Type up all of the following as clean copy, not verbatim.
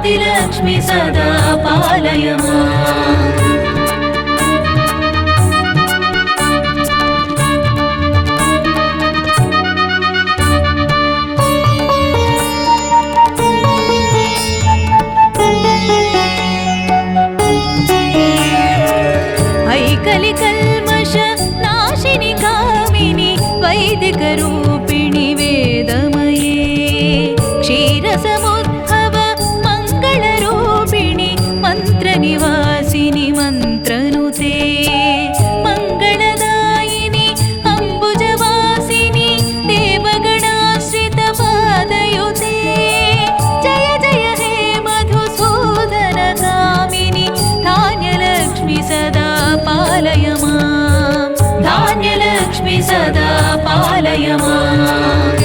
आदिलक्ष्मी सदा पालय माम्। कलिकल्मष नाशिनि कामिनि वैदिकरूपिणि वेदमये क्षीरसमुद्भव मङ्गलरूपिणि मन्त्रनिवासिनि मन्त्रनुते मङ्गलदायिनि अम्बुजवासिनि देवगणाश्रितपादयुते जय जय हे मधुसूदनकामिनि धान्यलक्ष्मी सदा पालय माम्। धान्यलक्ष्मी सदा पालय माम्।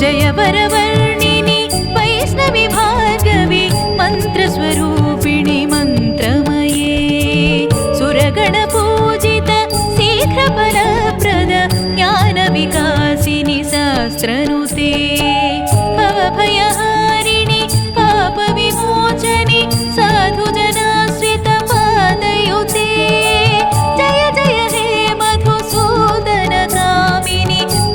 जय वरवर्णिनि वैष्णवि भार्गवि मन्त्रस्वरूपिणि मन्त्रमये सुरगणपूजित शीघ्रफलप्रद ज्ञानविकासिनि शास्त्रनुते भवभयहारिणि पापविमोचनि साधुजनाश्रितपादयुते जय जय हे मधुसूदनकामिनि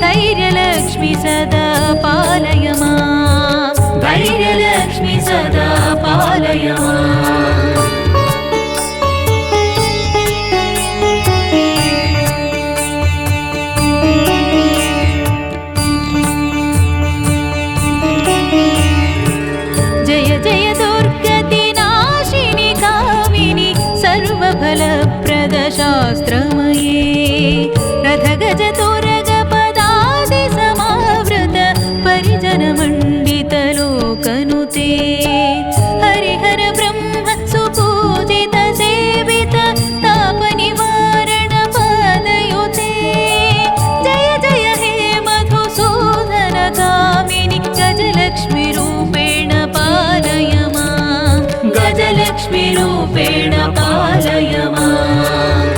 धैर्यलक्ष्मी सदा पालय माम्। धैर्यलक्ष्मी सदा पालय माम्। जय जय दुर्गतिनाशिनि कामिनि सर्वफलप्रद शास्त्रमये रथगजतुरगपदादिसमावृत परिजनमण्डितलोकनुते हरिहर ब्रह्म सुपूजित सेवित तापनिवारण पादयुते जय जय हे मधुसूदनकामिनि गजलक्ष्मी रूपेण पालय माम्। गजलक्ष्मी रूपेण पालय माम्।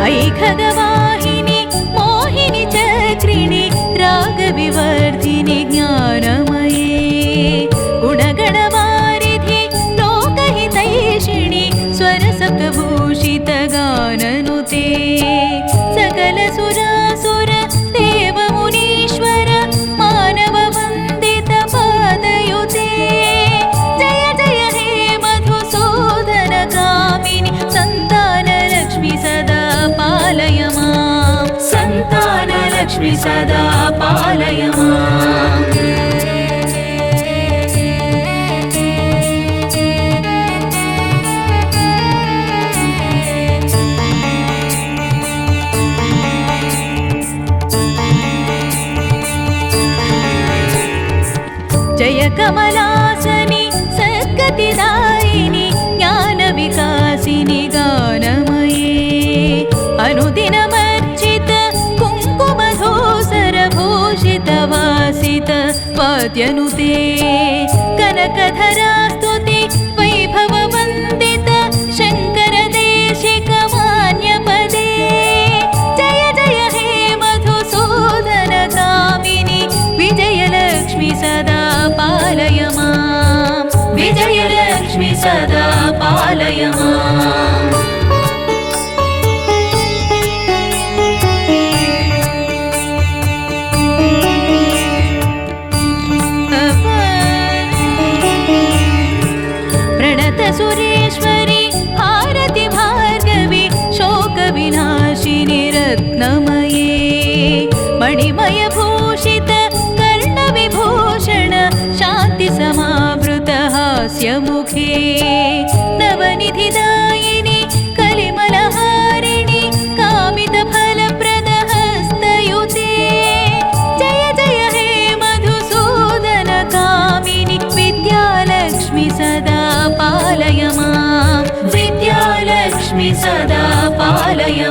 ऐखगवाहिनि मोहिनि चक्रिणि रागविवर्धिनि ज्ञानमये गुणगणवारिधि लोकहितैषिणि स्वरसप्तभूषित गाननुते सकलसुरासुर देवमुनीश्वर मानववन्दित पादयुते जय जय हे मधुसूदनकामिनि सन्तानलक्ष्मी सदा पालय माम्। सन्तानलक्ष्मी सदा पालय माम्। जय कमलासनि सद्गतिदायिनि ज्ञानविकासिनि गानमये अनुदिनमर्चित कुङ्कुमधूसरभूषित वासित वाद्यनुते कनकधरास्तुति वैभववन्दित शङ्करदेशिकमान्यपदे जय जय हे मधुसूदनकामिनि विजयलक्ष्मी सदा पालय माम्। विजयलक्ष्मी सदा पालय माम्। प्रणतसुरेश्वरि भारति भार्गवि शोकविनाशिनि रत्नमये मणिमयभूषित कर्णविभूषण शान्तिसमावृत हास्यमुखे नवनिधिदायिनि कलिमलहारिणि कामितफलप्रद हस्तयुते जय जय हे मधुसूदनकामिनि विद्या पालय